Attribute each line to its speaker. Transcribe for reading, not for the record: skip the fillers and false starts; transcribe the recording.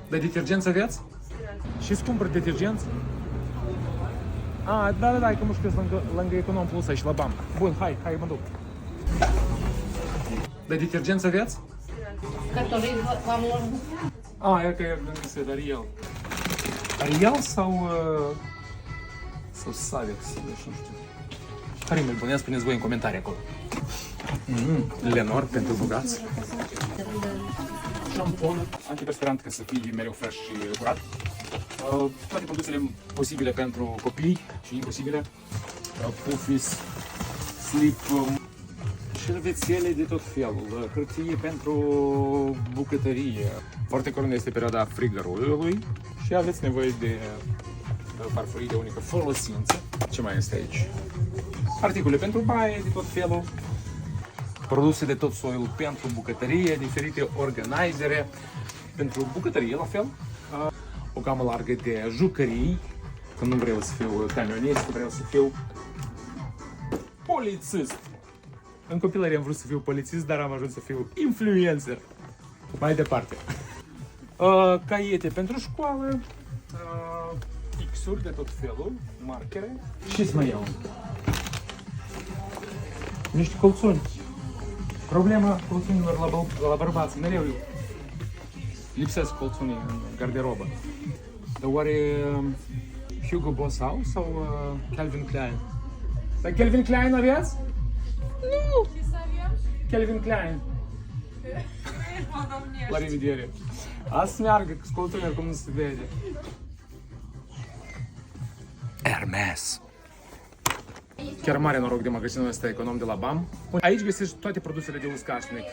Speaker 1: Dar detergenți aveți? Și-ți cumpăr detergenți? Da, că nu știu că lângă Econom Plus aici la BAM. Bun, hai, mă duc. Dar detergenți aveți?
Speaker 2: Который вам нужен?
Speaker 1: E că e gândise, Ariel. Ariel sau Savex, nu știu. Care e bun? Ia spuneți voi în comentarii acolo. Lenor pentru bogați. Șampon antiperspirant, ca să fie mereu fresh și curat. Toate produsele posibile pentru copii și imposibile. Pufis, slip, șervețele de tot felul, hârtie pentru bucătărie. Foarte curând este perioada frigărului și aveți nevoie de farfurii de unică folosință. Ce mai este aici? Articole pentru baie de tot felul. Produse de tot soiul pentru bucătărie, diferite organizere pentru bucătărie, la fel. O gamă largă de jucării, că nu vreau să fiu camionist, vreau să fiu polițist. În copilărie am vrut să fiu polițist, dar am ajuns să fiu influencer. Mai departe. Caiete pentru școală, pixuri de tot felul, markere. Ce-ți mai iau? Niște colțuni. Problema colțunilor la bărbați, mereu lipsesc colțunii în garderobă. Dar oare Hugo Boss sau Calvin Klein? Dar Calvin Klein aveți? Nu! Calvin Klein. La revedere. Asta să meargă cu colțunile cum nu se vede. Hermes. Chiar mare noroc de magazinul ăsta Econom de la BAM. Aici găsești toate produsele de uscașnic.